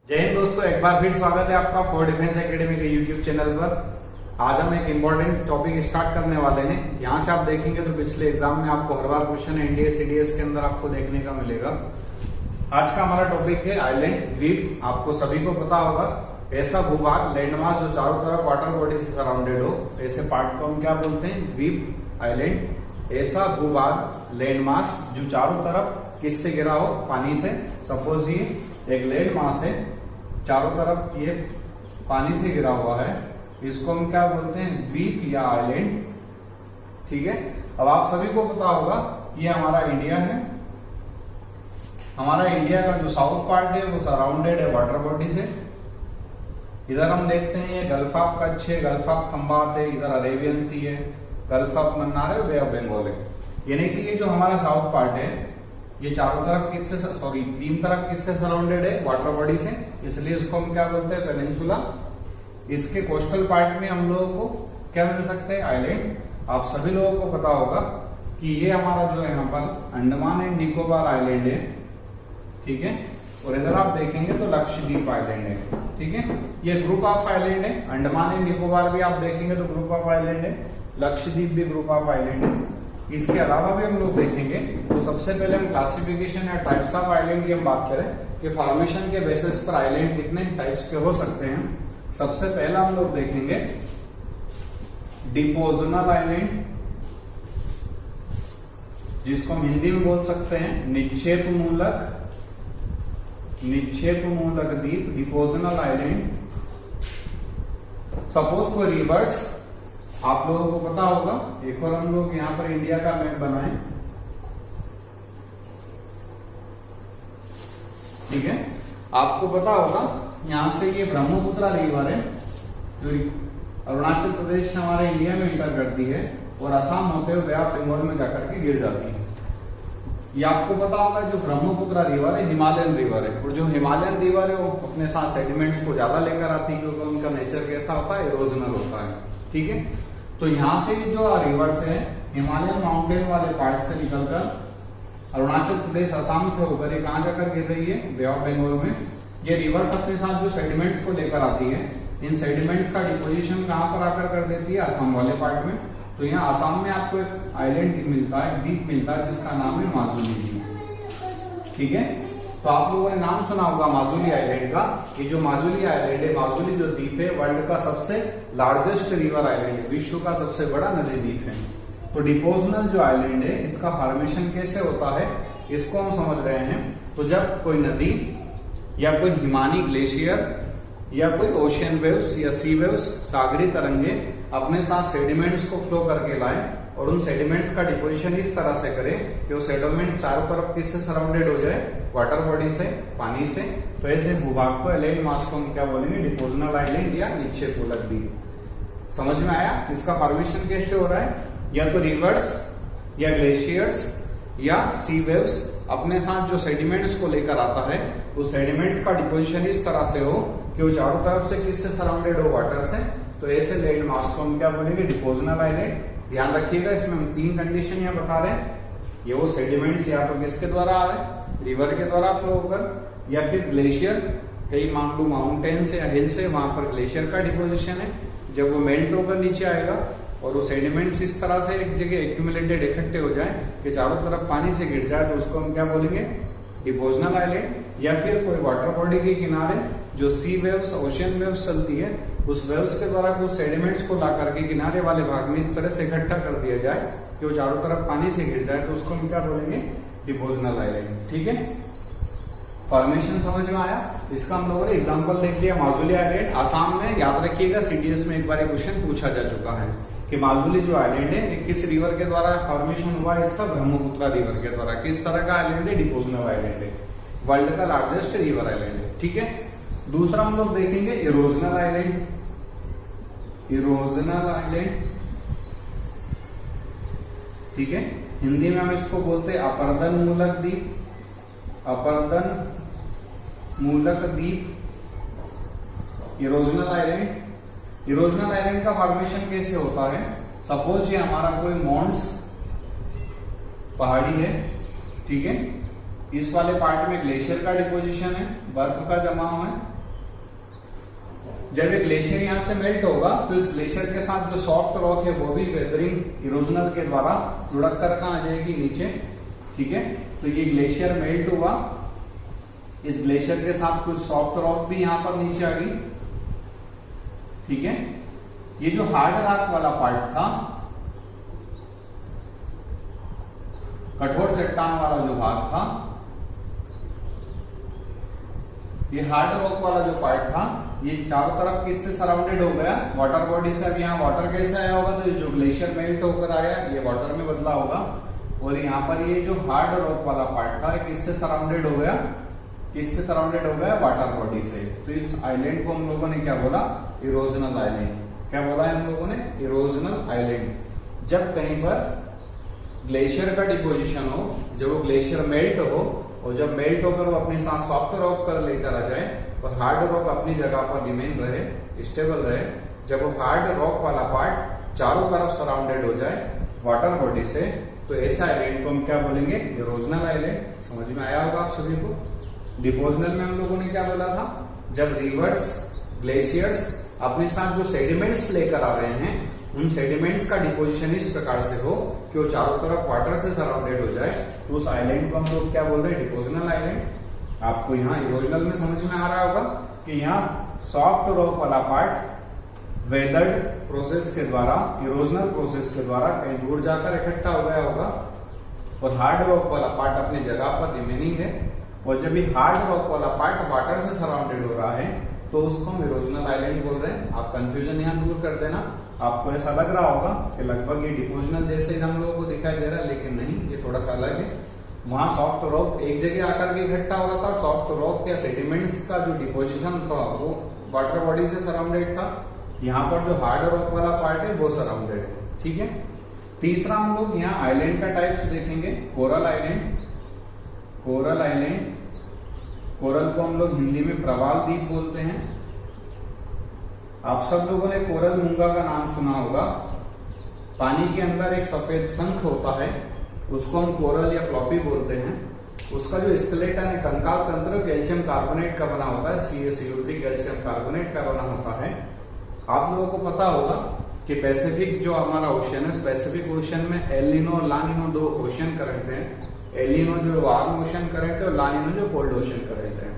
जय हिंद दोस्तों, एक बार फिर स्वागत है आपका फॉर डिफेंस एकेडमी के यूट्यूब चैनल पर। आज हम एक इम्पोर्टेंट टॉपिक स्टार्ट करने वाले हैं। यहाँ से आप देखेंगे तो पिछले एग्जाम में आपको हर बार क्वेश्चन एनडीए सीडीएस के अंदर आपको देखने का मिलेगा। आज का हमारा टॉपिक है आइलैंड, द्वीप। आपको सभी को पता होगा, ऐसा भूभाग, लैंडमास जो चारों तरफ वाटर बॉडी से सराउंडेड हो, ऐसे पार्ट को हम क्या बोलते हैं? द्वीप, आइलैंड। ऐसा भूभाग, लैंडमास जो चारों तरफ किससे घिरा हो? पानी से। सपोज ये एक लैंड मास है, चारों तरफ ये पानी से घिरा हुआ है, इसको हम क्या बोलते हैं? द्वीप या आइलैंड। ठीक है, अब आप सभी को पता होगा ये हमारा इंडिया है। हमारा इंडिया का जो साउथ पार्ट है वो सराउंडेड है वाटर बॉडी से। इधर हम देखते हैं ये गल्फ ऑफ कच्छ है, गल्फ ऑफ खंबात है, इधर अरेबियन सी है, गल्फ ऑफ मन्नार है, बे ऑफ बंगाल है। यानी कि ये जो हमारा साउथ पार्ट है ये चारों तरफ किससे, तीन तरफ किससे सराउंडेड है? वाटर बॉडी से, इसलिए इसको हम क्या बोलते हैं? पेनिनसुला। इसके कोस्टल पार्ट में हम लोगों को क्या मिल सकते हैं? आइलैंड। आप सभी लोगों को पता होगा कि ये हमारा जो है यहाँ पर अंडमान एंड निकोबार आइलैंड है। ठीक है, और इधर आप देखेंगे तो लक्षद्वीप आइलैंड है। ठीक है, ये ग्रुप ऑफ आइलैंड है। अंडमान एंड निकोबार भी आप देखेंगे तो ग्रुप ऑफ आइलैंड है, लक्षद्वीप भी ग्रुप ऑफ आइलैंड है। इसके अलावा भी हम लोग देखेंगे तो सबसे पहले हम क्लासिफिकेशन या टाइप्स ऑफ आइलैंड की हम बात करें कि फॉर्मेशन के बेसिस पर आइलैंड कितने टाइप्स के हो सकते हैं। सबसे पहला हम लोग देखेंगे डिपोजनल आइलैंड, जिसको हम हिंदी में बोल सकते हैं निक्षेप मूलक द्वीप, डिपोजनल आइलैंड। सपोज कोई रिवर्स, आप लोगों को पता होगा, एक और हम लोग यहाँ पर इंडिया का मैप बनाएं। ठीक है, आपको पता होगा यहाँ से ये ब्रह्मपुत्र रिवर है जो अरुणाचल प्रदेश से हमारे इंडिया में इंटर करती है और असम होते हुए बे ऑफ बंगाल में जाकर के गिर जाती है। ये आपको पता होगा जो ब्रह्मपुत्र रिवर है हिमालयन रिवर है, और जो हिमालयन रिवर है वो अपने साथ सेडिमेंट्स को ज्यादा लेकर आती है क्योंकि उनका नेचर कैसा होता है? इरोजनल होता है। ठीक है, तो यहाँ से जो रिवर्स है हिमालयन माउंटेन वाले पार्ट से निकलकर अरुणाचल प्रदेश असम से होकर ये कहाँ जाकर गिर रही है? बे ऑफ बंगाल में। ये रिवर्स अपने साथ जो सेडिमेंट्स को लेकर आती है, इन सेडिमेंट्स का डिपोजिशन कहाँ पर आकर कर देती है? असम वाले पार्ट में। तो यहाँ असम में आपको एक आइलैंड मिलता है, द्वीप मिलता है, जिसका नाम है माजुली द्वीप। ठीक है, तो आप लोगों ने नाम सुना होगा माजुली आइलैंड का। ये जो माजुली आइलैंड है, माजुली जो द्वीप है, वर्ल्ड का सबसे लार्जेस्ट रिवर आइलैंड है, विश्व का सबसे बड़ा नदी द्वीप है। तो डिपोजनल जो आइलैंड है, इसका फॉर्मेशन कैसे होता है इसको हम समझ रहे हैं। तो जब कोई नदी या कोई हिमानी ग्लेशियर या कोई ओशियन वेव्स या सी वेव्स, सागरी तरंगे अपने साथ सेडिमेंट्स को फ्लो करके लाए और उन सेडिमेंट्स का डिपोजिशन इस तरह से करे कि वो सेडिमेंट्स चारों तरफ किससे सराउंडेड हो जाए? वाटर बॉडी से, पानी से। तो ऐसे भूभाग को, लैंड मास को हम क्या बोलेंगे? डिपोजनल आइलैंड या निक्षेप मूलक द्वीप। समझ में आया? इसका फॉर्मेशन कैसे हो रहा है? या तो रिवर्स या ग्लेशियर्स या सी वेव्स अपने साथ जो सेडिमेंट्स को लेकर आता है, वो सेडिमेंट्स का डिपोजिशन इस तरह से हो कि वो चारों तरफ से किससे सराउंडेड हो? वाटर से। तो ऐसे लैंड मास को हम क्या बोलेंगे? डिपोजनल आइलैंड। ध्यान रखिएगा, इसमें हम तीन कंडीशन यहाँ बता रहे हैं। ये वो सेडिमेंट्स या तो किसके द्वारा आ रहे हैं? रिवर के द्वारा फ्लो होकर, या फिर ग्लेशियर, कई मान लो माउंटेन्स या हिल्स है, वहां पर ग्लेशियर का डिपोजिशन है। जब वो मेल्ट होकर नीचे आएगा और वो सेडिमेंट्स इस तरह से एक जगह एक्यूमुलेटेड, इकट्ठे हो जाए कि चारों तरफ पानी से गिर जाए, तो उसको हम क्या बोलेंगे? डिपोजनल आइलैंड। या फिर कोई वाटर बॉडी के किनारे जो सी वेव्स, ओशियन वेव्स चलती है, उस वेव्स के द्वारा कुछ सेडिमेंट्स को ला करके किनारे वाले भाग में इस तरह से इकट्ठा कर दिया जाए कि वो चारों तरफ पानी से गिर जाए, तो उसको हम क्या बोलेंगे? डिपोजनल आइलैंड। ठीक है, फॉर्मेशन समझ में आया? इसका हम लोगों ने एग्जांपल देख लिया, माजुली आइलैंड आसाम में। याद रखिएगा, सीडीएस में एक बार क्वेश्चन पूछा जा चुका है कि माजुली जो आइलैंड है ये किस रिवर के द्वारा फॉर्मेशन हुआ? इसका ब्रह्मपुत्र रिवर के द्वारा। किस तरह का आइलैंड है? डिपोजनल आइलैंड है, वर्ल्ड का लार्जेस्ट रिवर आइलैंड है। ठीक है, दूसरा हम लोग देखेंगे इरोजनल आइलैंड। इरोजनल आइलैंड, ठीक है, हिंदी में हम इसको बोलते हैं अपर्दन मूलक द्वीप। अपर्दन मूलक द्वीप, इरोजनल आइलैंड। इरोजनल आइलैंड का फॉर्मेशन कैसे होता है? सपोज ये हमारा कोई मॉन्ट्स पहाड़ी है। ठीक है, इस वाले पार्ट में ग्लेशियर का डिपोजिशन है, बर्फ का जमाव है, जब ये ग्लेशियर यहाँ से मेल्ट होगा तो इस ग्लेशियर के साथ जो सॉफ्ट रॉक है वो भी वेदरिंग इरोजनल के द्वारा लुढ़क कर कहाँ आ जाएगी, नीचे। ठीक है, तो ये ग्लेशियर मेल्ट हुआ, इस ग्लेशियर के साथ कुछ सॉफ्ट रॉक भी यहाँ पर नीचे आ गई। ठीक है, ये जो हार्ड रॉक वाला पार्ट था, कठोर चट्टान वाला जो भाग था, ये हार्ड रॉक वाला जो पार्ट था, ये चारों तरफ किससे सराउंडेड हो गया, वाटर बॉडी से। अब यहाँ वाटर कैसे आया होगा, तो ये जो ग्लेशियर मेल्ट होकर आया ये वाटर में बदला होगा, और यहाँ पर ये जो हार्ड रॉक वाला पार्ट था किससे सराउंडेड हो गया, किससे सराउंडेड हो गया, वाटर बॉडी से। तो इस आइलैंड को हम लोगों ने क्या बोला, इरोजनल आइलैंड। क्या बोला है हम लोगों ने, इरोजनल आइलैंड। जब कहीं पर ग्लेशियर का डिपोजिशन हो, जब वो ग्लेशियर मेल्ट हो, और जब मेल्ट होकर वो अपने साथ सॉफ्ट रॉक कर लेकर आ जाए और हार्ड रॉक अपनी जगह पर रिमेन रहे, स्टेबल रहे, जब वो हार्ड रॉक वाला पार्ट चारों तरफ सराउंडेड हो जाए वाटर बॉडी से, तो ऐसे आइलैंड को हम क्या बोलेंगे, इरोजनल आइलैंड। समझ में आया होगा आप सभी को। डिपोजनल में हम लोगों ने क्या बोला था, जब रिवर्स ग्लेशियर्स अपने साथ जो सेडिमेंट्स लेकर आ रहे हैं, उन सेडिमेंट्स का डिपोजिशन इस प्रकार से हो कि वो चारों तरफ वाटर से सराउंडेड हो जाए, तो उस आइलैंड को हम लोग क्या बोल रहे हैं, डिपोजनल आइलैंड। आपको यहाँ इरोजनल में समझ में आ रहा होगा कि यहाँ सॉफ्ट रॉक वाला पार्ट वेदर्ड प्रोसेस के द्वारा, इरोजनल प्रोसेस के द्वारा कहीं दूर जाकर इकट्ठा हो गया होगा, और हार्ड रॉक वाला पार्ट अपनी जगह पर रिमेनिंग है। और जब ये हार्ड रॉक वाला पार्ट वाटर से सराउंडेड हो रहा है, तो उसको हम इरोजनल आइलैंड बोल रहे हैं। आप कंफ्यूजन यहाँ दूर कर देना। आपको ऐसा लग रहा होगा कि लगभग ये डिपोजनल जैसे ही हम लोगों को दिखाई दे रहा है, लेकिन नहीं, ये थोड़ा सा अलग है। वहां सॉफ्ट रॉक एक जगह आकर के इकट्ठा हो रहा था, और सॉफ्ट रॉक या सेडिमेंट्स का जो डिपोजिशन था वो वाटर बॉडी से सराउंडेड था। यहाँ पर जो हार्ड रॉक वाला पार्ट है वो सराउंडेड है। ठीक है, तीसरा हम लोग यहाँ आइलैंड का टाइप्स देखेंगे। Coral island, coral island, coral को हम लोग हिंदी में प्रवाल द्वीप बोलते हैं। आप सब लोगों ने कोरल मूंगा का नाम सुना होगा। पानी के अंदर एक सफेद शंख होता है, उसको हम कोरल या फ्लॉपी बोलते हैं। उसका जो स्केलेटन है, कंकाल तंत्र, कैल्शियम कार्बोनेट का बना होता है, CaCO3 कैल्शियम कार्बोनेट का बना होता है। आप लोगों को पता होगा कि पैसिफिक जो हमारा ओशन है, पैसिफिक ओशन में एलिनो और लानिनो दो ओशन करंट हैं। एलिनो जो वार्म ओशन करंट है, और लानिनो जो कोल्ड ओशन करंट है।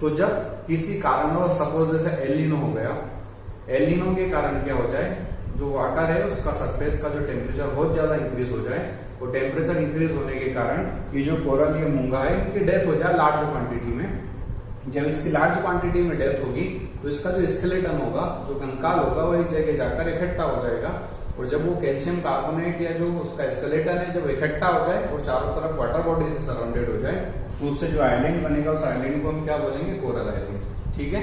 तो जब किसी कारण सपोज जैसे एलिनो हो गया, एलिनो के कारण क्या हो जाए, जो वाटर है उसका सरफेस का जो टेम्परेचर बहुत ज्यादा इंक्रीज हो जाए, वो टेम्परेचर इंक्रीज होने के कारण ये जो कोरल या मूंगा है, इनकी डेथ हो जाए लार्ज क्वांटिटी में। जब इसकी लार्ज क्वांटिटी में डेथ होगी, तो इसका जो स्केलेटन होगा, जो कंकाल होगा, वो एक जगह जाकर इकट्ठा हो जाएगा। और जब वो कैल्शियम कार्बोनेट या जो उसका स्केलेटन है जब इकट्ठा हो जाए और चारों तरफ वाटर बॉडी से सराउंडेड हो जाए, तो उससे जो आइलैंड बनेगा, उस आइलैंड को हम क्या बोलेंगे, कोरल आइलैंड। ठीक है,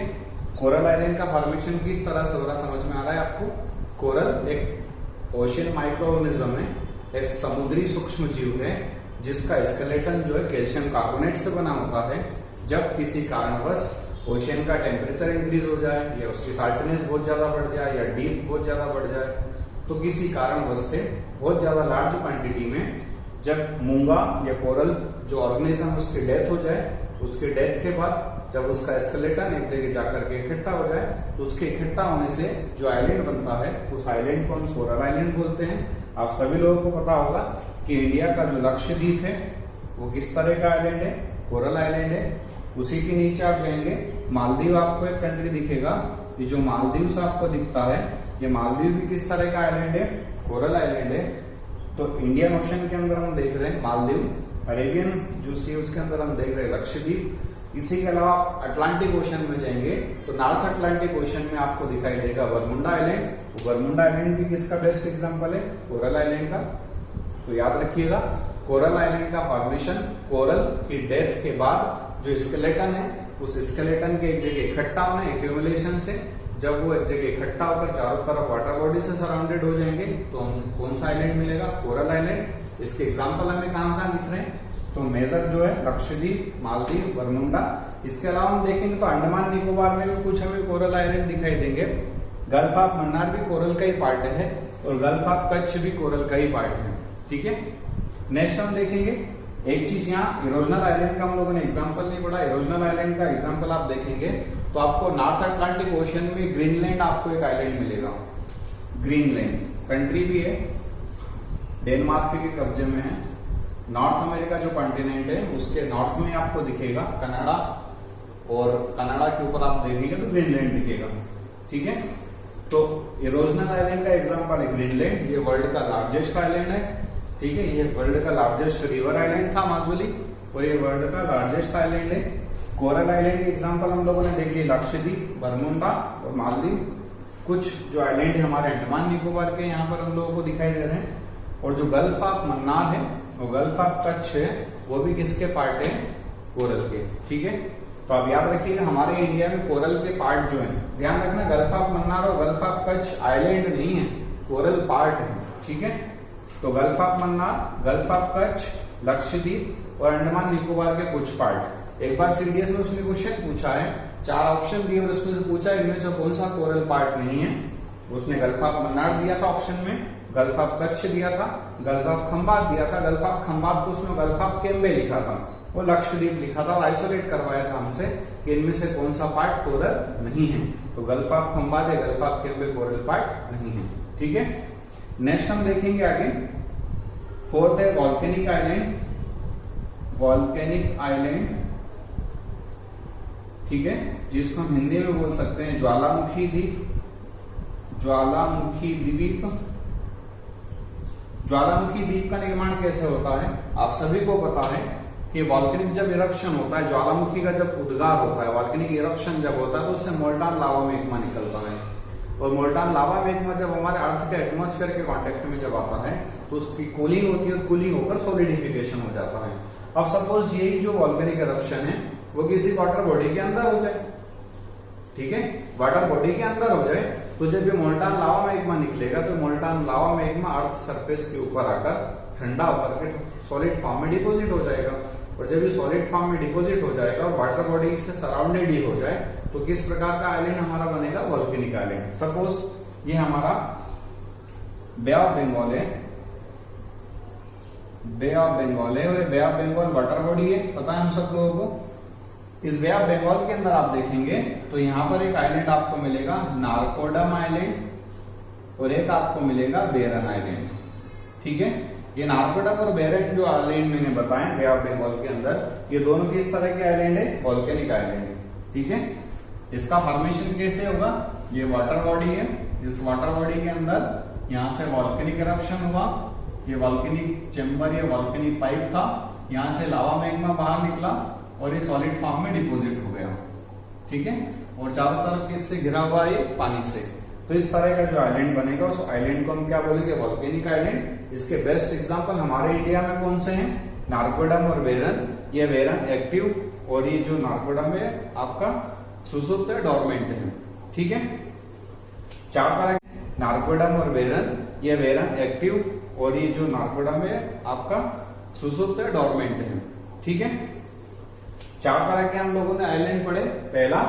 कोरल आइलैंड का फॉर्मेशन किस तरह से हो रहा समझ में आ रहा है आपको। कोरल एक ओशियन माइक्रो ऑर्गेनिज्म है, एक समुद्री सूक्ष्म जीव है, जिसका स्केलेटन जो है कैल्शियम कार्बोनेट से बना होता है। जब किसी कारणवश ओशियन का टेम्परेचर इंक्रीज हो जाए, या उसकी साल्टनेस बहुत ज्यादा बढ़ जाए, या डीप बहुत ज्यादा बढ़ जाए, तो किसी कारणवश से बहुत ज्यादा लार्ज क्वांटिटी में जब मूंगा या कोरल जो ऑर्गेनिज्म उसकी डेथ हो जाए, उसके डेथ के बाद जब उसका स्केलेटन एक जगह जाकर के इकट्ठा हो जाए, तो उसके इकट्ठा होने से जो आइलैंड बनता है, उस आइलैंड को हम कोरल आइलैंड बोलते हैं। आप सभी लोगों को पता होगा कि इंडिया का जो लक्षद्वीप है वो किस तरह का आइलैंड है, कोरल आइलैंड है। उसी के नीचे आप जाएंगे, मालदीव आपको एक कंट्री दिखेगा। ये जो मालदीव आपको दिखता है, ये मालदीव भी किस तरह का आइलैंड है, कोरल आइलैंड है। तो इंडियन ओशन के अंदर हम देख रहे हैं मालदीव, अरेबियन जो सी उसके अंदर हम देख रहे हैं लक्षद्वीप। इसी के अलावा अटलांटिक ओशन में जाएंगे तो नॉर्थ अटलांटिक ओशन में आपको दिखाई देगा बरमुंडा आइलैंड। बरमुंडा आइलैंड भी किसका बेस्ट एग्जांपल है, कोरल आइलैंड का। तो याद रखिएगा, कोरल आइलैंड का फॉर्मेशन कोरल की डेथ के बाद जो स्केलेटन है, उस स्केलेटन के एक जगह इकट्ठा होने, एक्यूमुलेशन से, जब वो एक जगह इकट्ठा होकर चारों तरफ वाटर बॉडी से सराउंडेड हो जाएंगे, तो हमको कौन सा आइलैंड मिलेगा, कोरल आइलैंड। इसके एग्जाम्पल हमें कहाँ दिख रहे हैं, तो मेजर जो है लक्षद्वीप, मालदीव, बरमुंडा। इसके अलावा हम देखेंगे तो अंडमान निकोबार में भी कुछ हमें कोरल आइलैंड दिखाई देंगे। गल्फ ऑफ मन्नार भी कोरल का ही पार्ट है, और गल्फ ऑफ कच्छ भी कोरल का ही पार्ट है। ठीक है, नेक्स्ट हम देखेंगे एक चीज, यहाँ इरोजनल आइलैंड का हम लोगों ने एग्जांपल नहीं पढ़ा। इरोजनल आइलैंड का एग्जांपल आप देखेंगे तो आपको नॉर्थ अटलांटिक ओशन में ग्रीनलैंड आपको एक आइलैंड मिलेगा। ग्रीनलैंड कंट्री भी है, डेनमार्क के कब्जे में है। नॉर्थ अमेरिका जो कॉन्टिनेंट है उसके नॉर्थ में आपको दिखेगा कनाडा, और कनाडा के ऊपर आप देखेंगे तो ग्रीनलैंड दिखेगा। ठीक है, तो इरोजनल आइलैंड का एग्जांपल है ग्रीनलैंड। ये वर्ल्ड का लार्जेस्ट आइलैंड है। ठीक है, ये वर्ल्ड का लार्जेस्ट रिवर आइलैंड था माजुली, और ये वर्ल्ड का लार्जेस्ट आइलैंड है। कोरल आइलैंड के एग्जांपल हम लोगों ने देख लिया, लक्षद्वीप, बरमुंडा और मालदीव। कुछ जो आइलैंड है हमारे अंडमान निकोबार के यहाँ पर हम लोगों को दिखाई दे रहे हैं। और जो गल्फ ऑफ मन्नार है, वो गल्फ ऑफ कच्छ है, वो भी किसके पार्ट है? कोरल के। ठीक है, तो आप याद रखिएगा हमारे इंडिया में कोरल के पार्ट जो है, ध्यान रखना गल्फ ऑफ मन्नार और गल्फ ऑफ कच्छ आइलैंड नहीं है, कोरल पार्ट है। ठीक है, तो gulf of Mannar, gulf of Kutch, Lakshadweep और अंडमान निकोबार के कुछ पार्ट। एक बार सीडीएस में उसने क्वेश्चन पूछा है, 4 ऑप्शन दिए और उसमें से पूछा है इनमें से कौन सा कोरल पार्ट नहीं है। उसने गल्फ ऑफ मन्नार दिया था ऑप्शन में, गल्फ ऑफ कच्छ दिया था, गल्फ ऑफ खंबात दिया था। गल्फ ऑफ खंबात को उसने गल्फ ऑफ केम्बे लिखा था, वो लक्षद्वीप लिखा था और आइसोलेट करवाया था हमसे कि इनमें से कौन सा पार्ट कोरल नहीं है। तो गल्फ ऑफ खंबात या गल्फ ऑफ केम्बे कोरल पार्ट नहीं है। ठीक है, नेक्स्ट हम देखेंगे आगे। फोर्थ है वॉल्केनिक आइलैंड। वॉल्केनिक आइलैंड, ठीक है, जिसको हम हिंदी में बोल सकते हैं ज्वालामुखी द्वीप। ज्वालामुखी द्वीप। ज्वालामुखी द्वीप का निर्माण कैसे होता है? आप सभी को पता है कि वॉल्केनिक जब इरप्शन होता है, ज्वालामुखी का जब उद्गार होता है, वॉल्केनिक इरप्शन जब होता है तो उससे मोल्टान लावा मैग्मा निकलता है। और मोल्टान लावा मैग्मा जब हमारे अर्थ के एटमॉस्फेयर के कांटेक्ट में जब आता है तो उसकी कूलिंग होती है और कूलिंग होकर सॉलिडिफिकेशन हो जाता है। अब सपोज यही जो वॉल्केनिक इरप्शन है वो किसी वाटर बॉडी के अंदर हो जाए, ठीक है, वाटर बॉडी के अंदर हो जाए, तो जब ये मोल्टान लावा मैग्मा निकलेगा तो मोल्टान लावा मैग्मा अर्थ सरफेस के ऊपर आकर ठंडा होकर के सॉलिड फॉर्म में डिपॉजिट हो जाएगा। और जब ये सॉलिड फॉर्म में डिपॉजिट हो जाएगा और वाटर बॉडी से सराउंडेड ही हो जाए तो किस प्रकार का आइलैंड हमारा बनेगा? Volcanic island. सपोज ये हमारा बे ऑफ बंगाल है, बे ऑफ बंगाल है, और बे ऑफ बंगाल वाटर बॉडी है, पता है हम सब लोगों को। इस बे ऑफ बंगाल के अंदर आप देखेंगे तो यहाँ पर एक आइलैंड आपको मिलेगा नारकोडम आइलैंड, और एक आपको मिलेगा बेरन आइलैंड। ठीक है, ये नारकोडम और बेरन जो आइलैंड मैंने बताए बे ऑफ बंगाल के अंदर, ये दोनों किस तरह के आइलैंड है? वॉल्केनिक आइलैंड है। ठीक है, इसका फॉर्मेशन कैसे होगा? ये वाटर बॉडी है, इस वाटर बॉडी के अंदर यहाँ से वॉल्केनिक इरप्शन हुआ, ये वॉल्केनिक चेंबर या वॉल्केनिक पाइप था, यहाँ से लावा मैग्मा बाहर निकला और ये सॉलिड फॉर्म में डिपॉजिट हो गया। ठीक है, और चारों तरफ किससे घिरा हुआ है? पानी से। तो इस तरह का जो आइलैंड बनेगा उस आइलैंड को हम क्या बोलेंगे? Volcanic island. इसके बेस्ट एग्जांपल हमारे इंडिया में कौन से हैं? नारकोडम और बेरन। ये बेरन एक्टिव और ये जो नारकोडम है आपका सुसुप्त है, डोरमेंट है। ठीक है, 4 तरह नारकोडम और बेरन, ये बेरन एक्टिव और ये जो नारकोडम है आपका सुसुप्त है, डोरमेंट है। ठीक है, 4 तरह के हम लोगों ने आइलैंड पढ़े। पहला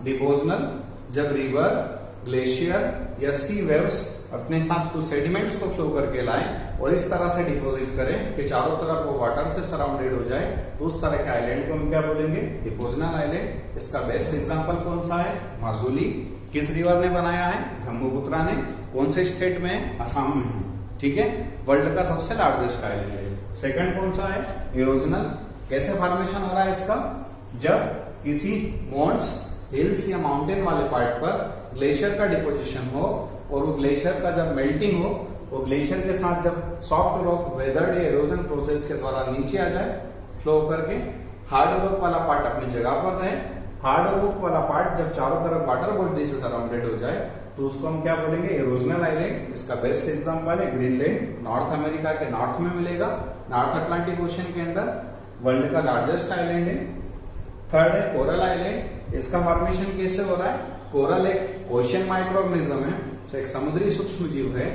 डिपोजनल, जब रिवर, ग्लेशियर या सी वेव्स अपने साथ कुछ सेडिमेंट्स को फ्लो करके लाए और इस तरह से डिपॉजिट करें कि चारों तरफ वो वाटर से सराउंडेड हो जाए, तो उस तरह के आइलैंड को हम क्या बोलेंगे? डिपोजनल आइलैंड। इसका बेस्ट एग्जांपल कौन सा है? माजुली। किस रिवर ने बनाया है? ब्रह्मपुत्रा ने। कौन से स्टेट में? असम में है। ठीक है, वर्ल्ड का सबसे लार्जेस्ट आइलैंड है। सेकंड कौन सा है? इरोजनल। कैसे फॉर्मेशन हो रहा है इसका? जब किसी मॉन्ट्स, हिल्स या माउंटेन वाले पार्ट पर ग्लेशियर का डिपोजिशन हो और वो ग्लेशियर का जब मेल्टिंग हो, वो ग्लेशियर के साथ जब सॉफ्ट रॉक वेदर्ड या इरोजन प्रोसेस के द्वारा नीचे आ जाए फ्लो करके, हार्ड रॉक वाला पार्ट अपनी जगह पर रहे। हार्ड रॉक वाला पार्ट जब चारों तरफ वाटर बॉडी से सराउंडेड हो जाए तो उसको हम क्या बोलेंगे? Erosional island. इसका बेस्ट एग्जांपल है ग्रीनलैंड, नॉर्थ अमेरिका के नॉर्थ में मिलेगा, नॉर्थ अटलांटिक ओशन के अंदर, वर्ल्ड का लार्जेस्ट आइलैंड है। थर्ड है कोरल आइलैंड। इसका फॉर्मेशन कैसे हो रहा है? कोरल एक ओशियन माइक्रोऑर्गेनिज्म है, एक समुद्री सूक्ष्म जीव है।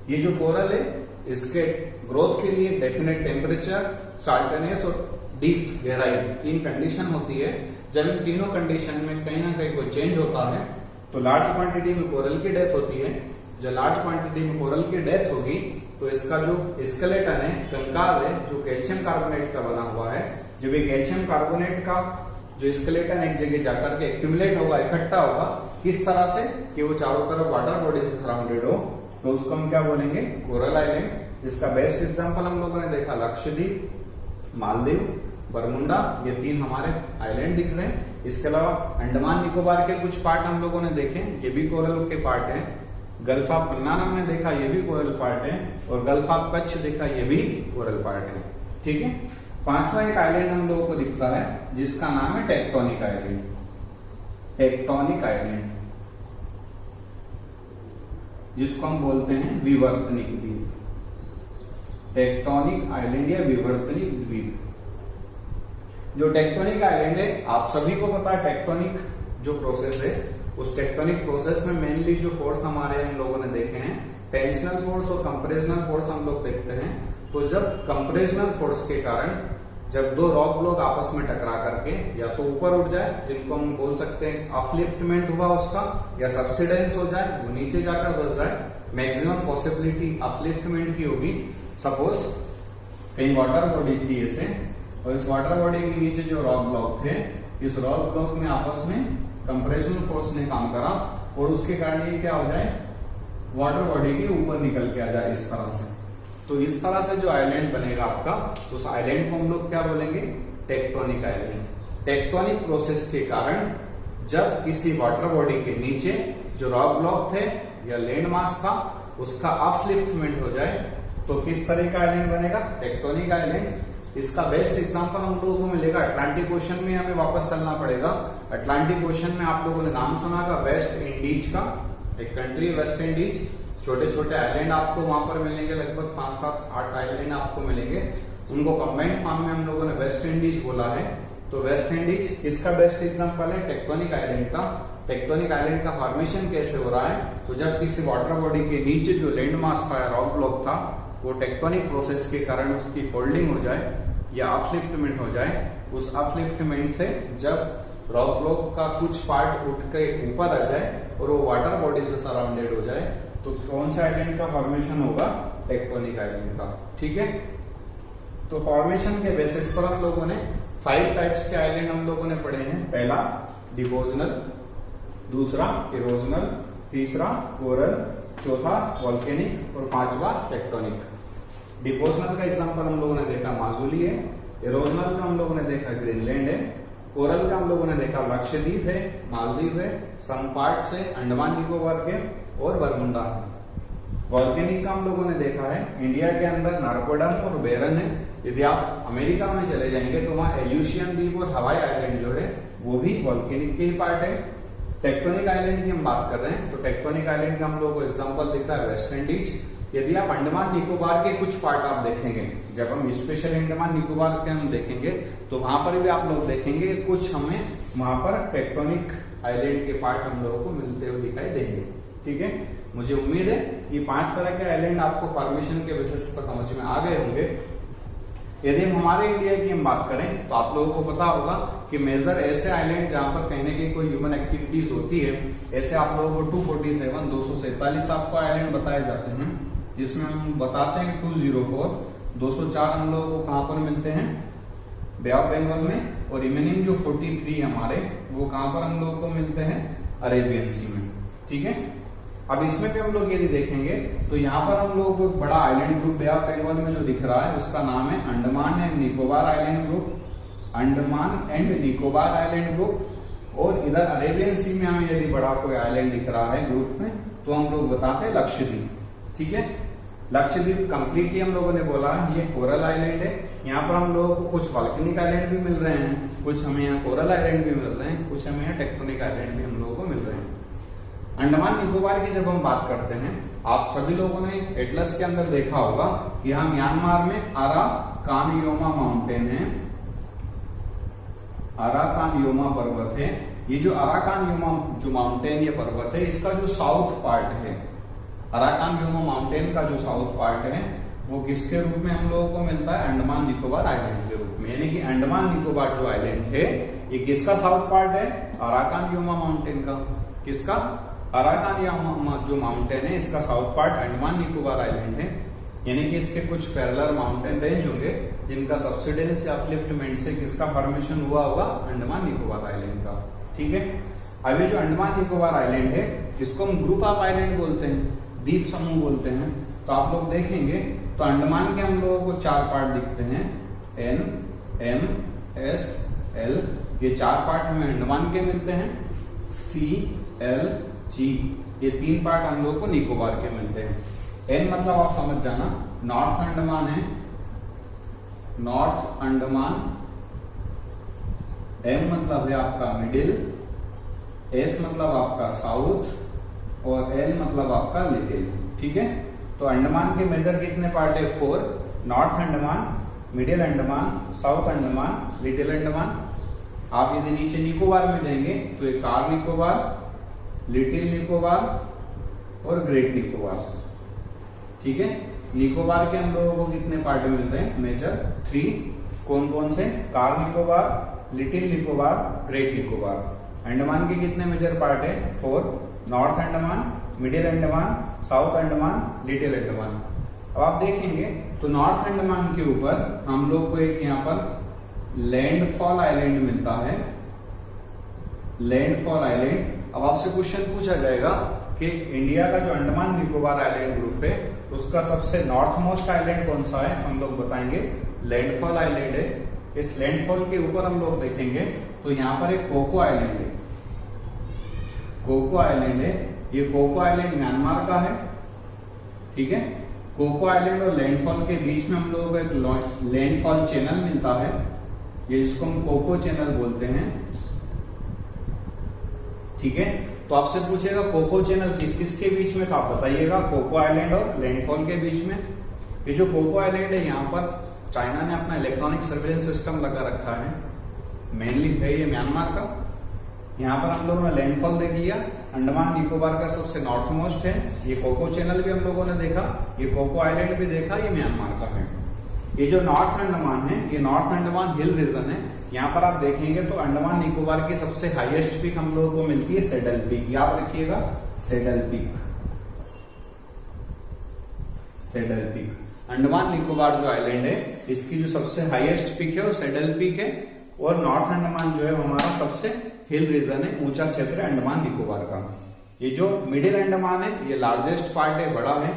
ये जो कोरल है इसके ग्रोथ के लिए डेफिनेट टेम्परेचर, साल्टनेस और डीप गहराई, 3 कंडीशन होती है। जब इन तीनों कंडीशन में कहीं ना कहीं कोई चेंज होता है तो लार्ज क्वांटिटी में कोरल की डेथ होती है। जब लार्ज क्वांटिटी में कोरल की डेथ होगी तो इसका जो स्केलेटन है, कंकाल है, जो कैल्शियम कार्बोनेट का बना हुआ है, जब ये कैल्शियम कार्बोनेट का जो स्केलेटन एक जगह जाकर के एक्यूमुलेट होगा, इकट्ठा होगा, किस तरह से कि वो चारों तरफ वाटर बॉडी से सराउंडेड हो, तो उसको हम क्या बोलेंगे, कोरल आइलैंड। इसका बेस्ट एग्जांपल हम लोगों ने देखा लक्षद्वीप, मालदीव, बरमुंडा, ये 3 हमारे आइलैंड दिख रहे हैं। इसके अलावा अंडमान निकोबार के कुछ पार्ट हम लोगों ने देखे, ये भी कोरल के पार्ट हैं। गल्फ ऑफ मन्नार हमने देखा, ये भी कोरल पार्ट है। और गल्फ ऑफ कच्छ देखा, ये भी कोरल पार्ट है। ठीक है। 5वां एक आइलैंड हम लोगों को दिखता है जिसका नाम है टेक्टोनिक आइलैंड। टेक्टोनिक आइलैंड जिसको हम बोलते हैं विवर्तनिक द्वीप, टेक्टोनिक आइलैंड या विवर्तनिक द्वीप। जो टेक्टोनिक आइलैंड है, आप सभी को पता है टेक्टोनिक जो प्रोसेस है, उस टेक्टोनिक प्रोसेस में मेनली जो फोर्स हमारे हम लोगों ने देखे हैं, टेंशनल फोर्स और कंप्रेशनल फोर्स हम लोग देखते हैं। तो जब कंप्रेशनल फोर्स के कारण जब 2 रॉक ब्लॉक आपस में टकरा करके या तो ऊपर उठ जाए, जिनको हम बोल सकते हैं अपलिफ्टमेंट हुआ उसका, या सबसिडेंस हो जाए, वो नीचे जाकर घुस जाए, मैक्सिमम पॉसिबिलिटी अपलिफ्टमेंट की होगी। सपोज कहीं वाटर बॉडी थी ऐसे, और इस वाटर बॉडी के नीचे जो रॉक ब्लॉक थे, इस रॉक ब्लॉक में आपस में कंप्रेशनल फोर्स ने काम करा और उसके कारण ये क्या हो जाए, वाटर बॉडी के ऊपर निकल के आ जाए इस तरह से। तो इस तरह से जो आइलैंड बनेगा आपका, तो उस आइलैंड को हम लोग क्या बोलेंगे, टेक्टोनिक आइलैंड। टेक्टोनिक प्रोसेस के कारण जब किसी वाटर बॉडी के नीचे जो रॉक ब्लॉक थे या लैंड मास था, उसका अपलिफ्टमेंट हो जाए, तो किस तरह का आइलैंड बनेगा, टेक्टोनिक आइलैंड। इसका बेस्ट एग्जांपल हम लोगों को मिलेगा अटलांटिक ओशन में, हमें वापस चलना पड़ेगा। अटलांटिक ओशन में आप लोगों ने नाम सुना होगा वेस्ट इंडीज का, एक कंट्री वेस्ट इंडीज। छोटे छोटे आइलैंड आपको वहां पर मिलेंगे, लगभग 5, 7, 8 आइलैंड आपको मिलेंगे। उनको कंबाइंड फॉर्म में हम लोगों ने वेस्ट इंडीज बोला है। तो वेस्ट इंडीज इसका बेस्ट एग्जांपल है टेक्टोनिक आइलैंड का। टेक्टोनिक आइलैंड का फॉर्मेशन कैसे हो रहा है, तो जब किसी वाटर बॉडी के नीचे जो लैंड मास था, रॉक ब्लॉक था, वो टेक्टोनिक प्रोसेस के कारण उसकी फोल्डिंग हो जाए या अपलिफ्टमेंट हो जाए। उस अपलिफ्टमेंट से जब रॉक ब्लॉक का कुछ पार्ट उठ के ऊपर आ जाए और वो वाटर बॉडी से सराउंडेड हो जाए, तो कौन सा आइलैंड का फॉर्मेशन होगा, टेक्टोनिक आइलैंड का। ठीक है। तो फॉर्मेशन के बेसिस पर हम लोगों ने 5 टाइप्स के आइलैंड हम लोगों ने पढ़े हैं। पहला डिपोजनल, दूसरा इरोजनल, तीसरा कोरल, चौथा वॉल्केनिक और 5वां टेक्टोनिक। डिपोजनल का एग्जांपल हम लोगों ने देखा माजुली है, इरोजनल का हम लोगों ने देखा ग्रीनलैंड है, कोरल का हम लोगों ने देखा लक्षद्वीप है, मालदीव है, सम पार्ट्स है अंडमान निकोबार के और बरमुंडा है। वॉल्केनिक का हम लोगों ने देखा है इंडिया के अंदर नारकोडम और बेरन है। यदि आप अमेरिका में चले जाएंगे तो वहां एल्यूशियन द्वीप और हवाई आइलैंड जो है वो भी वॉल्केनिक के ही पार्ट है। टेक्टोनिक आइलैंड की हम बात कर रहे हैं, तो टेक्टोनिक आइलैंड का हम लोगों को एग्जांपल दिख रहा है वेस्ट इंडीज। यदि आप अंडमान निकोबार के कुछ पार्ट आप देखेंगे, जब हम स्पेशल अंडमान निकोबार के हम देखेंगे, तो वहां पर भी आप लोग देखेंगे कुछ हमें वहां पर टेक्टोनिक आइलैंड के पार्ट हम लोगों को मिलते हुए दिखाई देंगे। ठीक है। मुझे उम्मीद है कि 5 तरह के आइलैंड आपको फॉर्मेशन के बेसिस पर समझ में आ गए होंगे। यदि हम हमारे इंडिया की हम बात करें, तो आप लोगों को पता होगा कि मेजर ऐसे आइलैंड जहां पर कहीं ना कहीं कोई ह्यूमन एक्टिविटीज होती है, ऐसे आप लोगों को 247, 247 आपको आइलैंड बताए जाते हैं, जिसमें हम बताते हैं 204, 204 हम लोगों को कहां पर मिलते हैं, बे ऑफ बंगाल में, और रिमेनिंग जो 43 हमारे वो कहां पर हम लोगों को मिलते हैं, अरेबियन सी में। ठीक है। अब इसमें भी हम लोग यदि देखेंगे तो यहाँ पर हम लोगों को एक बड़ा island group bay of Bengal में जो दिख रहा है उसका नाम है Andaman and Nicobar island group, Andaman and Nicobar island group. और इधर अरेबियन सी में हमें यदि बड़ा कोई आइलैंड दिख रहा है ग्रुप में, तो हम लोग बताते हैं लक्षद्वीप। ठीक है। लक्षद्वीप कंप्लीटली हम लोगों ने बोला ये कोरल आइलैंड है। यहाँ पर हम लोगों को कुछ वॉल्केनिक आइलैंड भी मिल रहे हैं, कुछ हमें यहाँ कोरल आइलैंड भी मिल रहे हैं, कुछ हमें यहाँ टेक्टोनिक आइलैंड भी हम लोगों को मिल रहे हैं। अंडमान निकोबार की जब हम बात करते हैं, आप सभी लोगों ने एटलस के अंदर देखा होगा कि यहाँ म्यांमार में अराकानयोमा माउंटेन है, अराकानयोमा पर्वत है। ये जो अराकानयोमा जो माउंटेन ये पर्वत है, इसका जो साउथ पार्ट है, अराकानयोमा माउंटेन का जो साउथ पार्ट है, वो किसके रूप में हम लोगों को मिलता है, अंडमान निकोबार आइलैंड के रूप में। यानी कि अंडमान निकोबार जो आइलैंड है, ये किसका साउथ पार्ट है, अराकानयोमा माउंटेन का। किसका, अराकानयोमा जो माउंटेन है, इसका south part Andaman Nicobar island है। यानी कि इसके कुछ पैरेलल माउंटेन रेंज होंगे, जिनका सब्सिडेंस या अपलिफ्टमेंट से किसका फॉर्मेशन हुआ होगा, अंडमान निकोबार आइलैंड का। ठीक है, अभी जो अंडमान निकोबार आइलैंड है इसको हम ग्रुप ऑफ आइलैंड बोलते हैं, द्वीप समूह बोलते हैं। तो आप लोग देखेंगे तो अंडमान के हम लोगों को 4 पार्ट दिखते हैं, N, M, S, L, ये 4 पार्ट हमें अंडमान के मिलते हैं। C, L, G, ये 3 पार्ट हम लोगों को निकोबार के मिलते हैं। N मतलब आप समझ जाना, नॉर्थ अंडमान है, नॉर्थ अंडमान। M मतलब है आपका मिडिल, S मतलब आपका साउथ, और L मतलब आपका लिटिल। ठीक है, तो अंडमान के मेजर कितने पार्ट है, 4, north Andaman, middle Andaman, south Andaman, little Andaman. आप यदि नीचे निकोबार में जाएंगे तो एक कार निकोबार, लिटिल निकोबार और ग्रेट निकोबार। ठीक है, निकोबार के हम लोगों को कितने पार्ट मिलते हैं, मेजर 3। कौन कौन से, car Nicobar, little Nicobar, great Nicobar. Andaman के कितने मेजर पार्ट है, 4, north Andaman, middle Andaman, south Andaman, little Andaman. अब आप देखेंगे तो नॉर्थ अंडमान के ऊपर हम लोग को एक यहाँ पर लैंडफॉल आइलैंड मिलता है, लैंडफॉल आइलैंड। अब आपसे क्वेश्चन पूछा जाएगा कि इंडिया का जो अंडमान निकोबार आइलैंड ग्रुप है उसका सबसे नॉर्थ मोस्ट आइलैंड कौन सा है, हम लोग बताएंगे लैंडफॉल आइलैंड है। इस लैंडफॉल के ऊपर हम लोग देखेंगे तो यहाँ पर एक कोको आइलैंड है, कोको आइलैंड है। ये कोको आइलैंड म्यांमार का है। ठीक है, कोको आइलैंड और लैंडफॉल के बीच में हम लोगों को एक लैंडफॉल चैनल मिलता है, ये जिसको हम कोको चैनल बोलते हैं। ठीक है, तो आपसे पूछेगा कोको चैनल किस किस के बीच में, तो आप बताइएगा कोको आइलैंड और लैंडफॉल के बीच में। ये जो कोको आइलैंड है यहाँ पर चाइना ने अपना इलेक्ट्रॉनिक सर्वेलेंस सिस्टम लगा रखा है, मेनली है ये म्यांमार का। यहाँ पर हम लोगों ने लैंडफॉल देख लिया, अंडमान निकोबार का सबसे नॉर्थ मोस्ट है। ये कोको चैनल भी हम लोगों ने देखा, ये कोको आइलैंड भी देखा, ये म्यांमार का है। ये जो नॉर्थ अंडमान है ये नॉर्थ अंडमान हिल रीजन है। यहाँ पर आप देखेंगे तो अंडमान निकोबार की सबसे हाईएस्ट पीक हम लोगों को मिलती है सेडल पीक, याद रखिएगा saddle peak, saddle peak. Andaman Nicobar जो आइलैंड है इसकी जो सबसे हाईएस्ट पीक है वो सेडल पीक है, और नॉर्थ अंडमान जो है हमारा सबसे हिल रीजन है, ऊंचा क्षेत्र है अंडमान निकोबार का। ये जो मिडिल अंडमान है ये लार्जेस्ट पार्ट है, बड़ा है।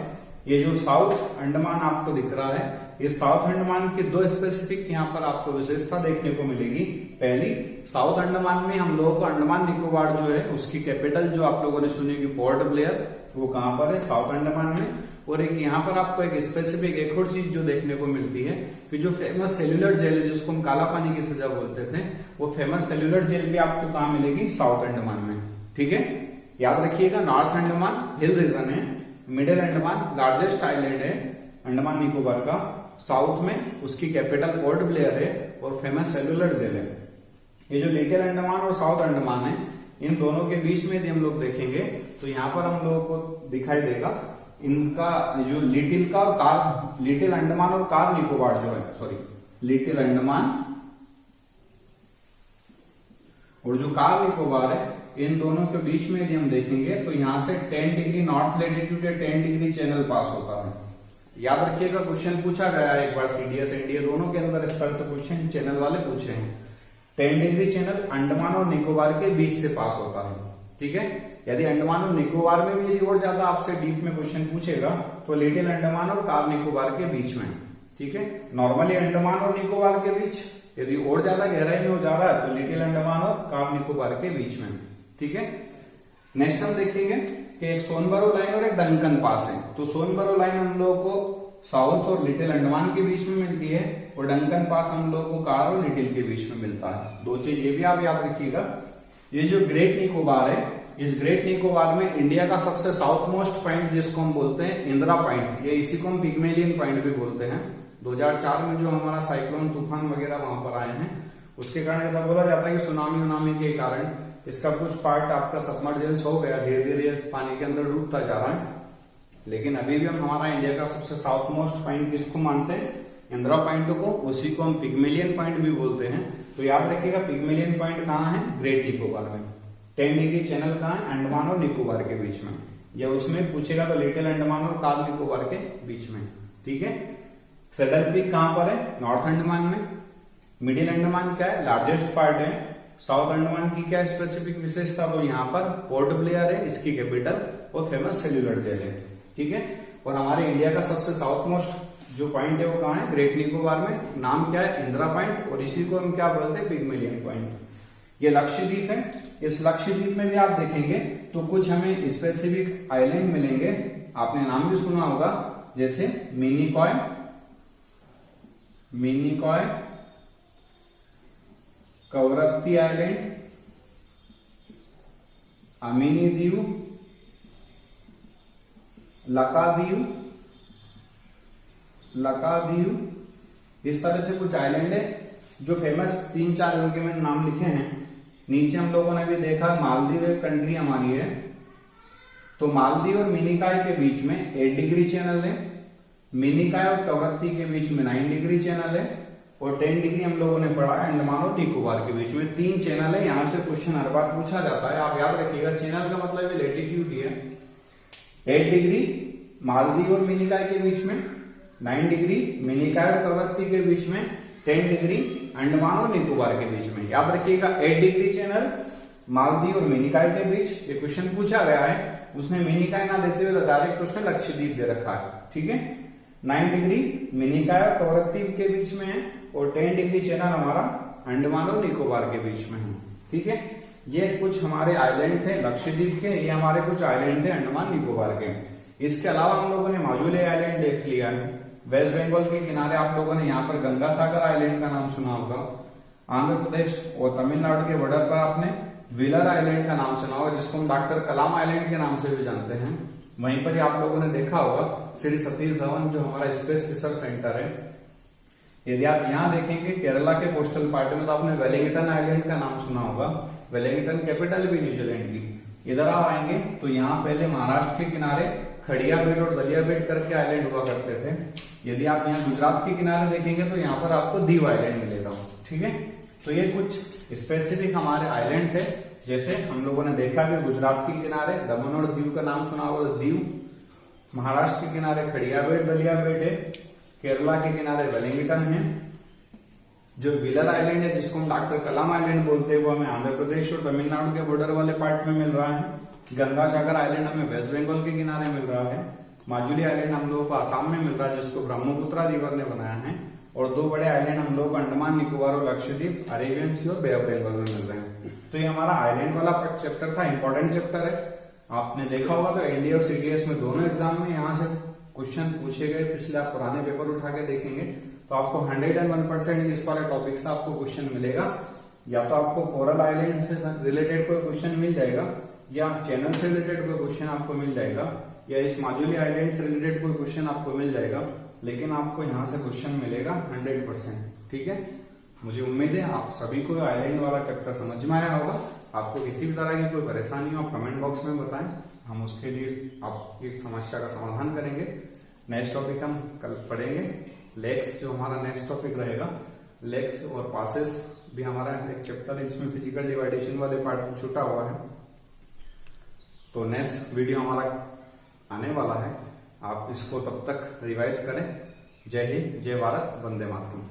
ये जो साउथ अंडमान आपको दिख रहा है, ये साउथ अंडमान की 2 स्पेसिफिक यहाँ पर आपको विशेषता देखने को मिलेगी। पहली, साउथ अंडमान में हम लोगों को अंडमान निकोबार जो है उसकी कैपिटल जो आप लोगों ने सुनी कि पोर्ट ब्लेयर, वो कहाँ पर है, साउथ अंडमान में। और एक यहाँ पर आपको एक स्पेसिफिक एक और चीज जो देखने को मिलती है कि जो फेमस सेल्यूलर जेल है जिसको हम काला पानी की सजा बोलते थे, वो फेमस सेल्यूलर जेल भी आपको कहाँ मिलेगी, साउथ अंडमान में। ठीक है, याद रखिएगा नॉर्थ अंडमान हिल रीजन है, मिडिल अंडमान लार्जेस्ट आइलैंड है अंडमान निकोबार का, साउथ में उसकी कैपिटल पोर्ट ब्लेयर है और फेमस सेल्यूलर जेल है। ये जो लिटिल अंडमान और साउथ अंडमान है इन दोनों के बीच में यदि हम लोग देखेंगे तो यहाँ पर हम लोगों को दिखाई देगा इनका जो लिटिल का और कार, लिटिल अंडमान और कार निकोबार जो है, सॉरी लिटिल अंडमान और जो कार निकोबार है, इन दोनों के बीच में यदि हम देखेंगे तो यहां से 10 degree north latitude 10 degree channel pass होता है। याद रखिएगा क्वेश्चन पूछा गया है एक बार सीडीएस एनडीए दोनों के अंदर इस तरह से क्वेश्चन चैनल वाले पूछ रहे हैं। 10 डिग्री चैनल अंडमान और निकोबार के बीच से पास होता है। ठीक है, यदि अंडमान और निकोबार में भी यदि और ज्यादा आपसे डीप में क्वेश्चन पूछेगा तो लिटिल अंडमान और कार निकोबार के बीच में। ठीक है, नॉर्मली अंडमान और निकोबार के बीच, यदि और ज्यादा गहराई में हो जा रहा है तो लिटिल अंडमान और कार निकोबार के बीच में। ठीक है, नेक्स्ट हम देखेंगे कि एक सोनबरो लाइन और एक डंकन पास है। तो सोनबरो लाइन हम लोगों को साउथ और लिटिल अंडमान के बीच में मिलती है और डंकन पास हम लोगों को कार और लिटिल के बीच में मिलता है। 2 चीज ये भी आप याद रखिएगा। ये जो ग्रेट निकोबार है, इस ग्रेट निकोबार में इंडिया का सबसे साउथ मोस्ट पॉइंट जिसको हम बोलते हैं इंदिरा पॉइंट, ये इसी को हम पिग्मेलियन पॉइंट भी बोलते हैं। 2004 में जो हमारा साइक्लोन तूफान वगैरह वहां पर आए हैं उसके कारण ऐसा बोला जाता है कि सुनामी के कारण इसका कुछ पार्ट आपका सबमर्जेंस हो गया, धीरे धीरे पानी के अंदर डूबता जा रहा है। लेकिन अभी भी हम हमारा इंडिया का सबसे साउथ मोस्ट पॉइंट किसको मानते हैं, इंदिरा पॉइंट को, उसी को हम पिग्मेलियन पॉइंट भी बोलते हैं। तो याद रखिएगा पिग्मेलियन पॉइंट कहाँ है, ग्रेट निकोबार में। 10 डिग्री चैनल कहाँ है, अंडमान और निकोबार के बीच में, या उसमें पूछेगा तो लिटिल अंडमान और कार निकोबार के बीच में। ठीक है, सैडल पीक कहां पर है? नॉर्थ अंडमान में। मिडिल अंडमान क्या है? लार्जेस्ट पार्ट है। साउथ अंडमान की क्या स्पेसिफिक विशेषता? तो यहाँ पर पोर्ट ब्लेयर है, इसकी कैपिटल, और फेमस सेल्यूलर जेल है। ठीक है। और हमारे इंडिया का सबसे साउथ मोस्ट जो पॉइंट है वो कहाँ है? ग्रेट निकोबार में। नाम क्या है? इंदिरा पॉइंट, और इसी को हम क्या बोलते हैं? Pygmalion point. ये लक्षद्वीप है। इस लक्षद्वीप में भी आप देखेंगे तो कुछ हमें स्पेसिफिक आइलैंड मिलेंगे, आपने नाम भी सुना होगा, जैसे मिनिकॉय, कवरत्ती आइलैंड, अमीनी दीव, लकादीव, इस तरह से कुछ आइलैंड है जो फेमस 3-4 उनके मैंने नाम लिखे हैं। नीचे हम लोगों ने भी देखा मालदीव एक कंट्री हमारी है, तो मालदीव और मिनिकॉय के बीच में 8 डिग्री चैनल है, मिनिकॉय और कवरत्ती के बीच में 9 डिग्री चैनल है, और 10 डिग्री हम लोगों ने पढ़ा है अंडमान और निकोबार के बीच में 3 चैनल है। यहां से क्वेश्चन हर बार पूछा जाता है, आप याद रखिएगा। चैनल का मतलब है लेटीट्यूड ही है। 8 डिग्री मालदीव और मिनिकॉय के बीच में, 9 डिग्री मिनिकॉय और कवरत्ती के बीच में, 10 डिग्री अंडमान और निकोबार के बीच में। याद रखिएगा 8 डिग्री चैनल मालदीव और मिनिकॉय के बीच, ये क्वेश्चन पूछा गया है। उसने मिनिकॉय ना देते हुए डायरेक्ट उसने लक्षद्वीप दे रखा है। ठीक है। 9 डिग्री मिनिकॉय और कवरत्ती के बीच में है, और 10 डिग्री चैनल हमारा अंडमान और निकोबार के बीच में है। ठीक है। ये कुछ हमारे आइलैंड थे लक्षद्वीप के, ये हमारे कुछ आइलैंड थे अंडमान निकोबार के। इसके अलावा हम लोगों ने माजुली आइलैंड देख लिया है। वेस्ट बंगाल के किनारे आप लोगों ने यहाँ पर गंगा सागर आइलैंड का नाम सुना होगा। आंध्र प्रदेश और तमिलनाडु के बॉर्डर पर आपने व्हीलर आइलैंड का नाम सुना होगा, जिसको हम डॉक्टर कलाम आइलैंड के नाम से भी जानते हैं। वहीं पर ही आप लोगों ने देखा होगा श्री सतीश धवन जो हमारा स्पेस रिसर्च सेंटर है। यदि आप यहाँ देखेंगे केरला के कोस्टल पार्ट में, तो आपने वेलिंगटन आइलैंड का नाम सुना होगा। वेलिंगटन कैपिटल भी न्यूजीलैंड की। इधर आप आएंगे तो यहाँ पहले महाराष्ट्र के किनारे खड़िया बेट और दलिया बेट करके आइलैंड हुआ करते थे। यदि आप यहाँ गुजरात के किनारे देखेंगे तो यहाँ पर आपको दीव आइलैंड मिलेगा। ठीक है। तो ये कुछ स्पेसिफिक हमारे आइलैंड थे। जैसे हम लोगों ने देखा कि गुजरात के किनारे दमन और दीव का नाम सुना होगा, दीव। महाराष्ट्र के किनारे खड़िया बेट दलिया बेट है। केरला के किनारे वेलिंगटन है। जो व्हीलर आइलैंड है जिसको हम डॉक्टर कलाम आइलैंड बोलते हैं, वो हमें आंध्र प्रदेश और तमिलनाडु के बॉर्डर वाले पार्ट में मिल रहा है। गंगा सागर आइलैंड हमें वेस्ट बंगाल के किनारे मिल रहा है। माजुली आइलैंड हम लोगों को आसाम में मिल रहा है, जिसको ब्रह्मपुत्रा रिवर ने बनाया है। और 2 बड़े आइलैंड हम लोग अंडमान निकोबार और लक्षद्वीप, अरेबियन सी और बे ऑफ बंगाल में मिल रहे हैं। तो ये हमारा आइलैंड वाला चैप्टर था, इंपॉर्टेंट चैप्टर है। आपने देखा होगा तो एनडीए और सीडीएस में दोनों एग्जाम में यहाँ से क्वेश्चन पूछे गए। पिछले आप पुराने पेपर उठा के देखेंगे तो आपको 101% इस वाले टॉपिक से आपको क्वेश्चन मिलेगा। या तो आपको कोरल आइलैंड से रिलेटेड कोई क्वेश्चन मिल जाएगा, या चैनल से रिलेटेड कोई क्वेश्चन आपको मिल जाएगा, या इस माजुली आइलैंड से रिलेटेड कोई क्वेश्चन आपको मिल जाएगा। लेकिन आपको यहाँ से क्वेश्चन मिलेगा 100%। ठीक है। मुझे उम्मीद है आप सभी को आइलैंड वाला चैप्टर समझ में आया होगा। आपको किसी भी तरह की कोई परेशानी हो आप कमेंट बॉक्स में बताएं, हम उसके लिए आपकी समस्या का समाधान करेंगे। नेक्स्ट टॉपिक हम कल पढ़ेंगे लेक्स, जो हमारा नेक्स्ट टॉपिक रहेगा। लेक्स और पासेस भी हमारा एक चैप्टर है, जिसमें फिजिकल डिवाइडेशन वाले पार्ट छूटा हुआ है। तो नेक्स्ट वीडियो हमारा आने वाला है, आप इसको तब तक रिवाइज करें। जय हिंद, जय भारत, वंदे मातरम।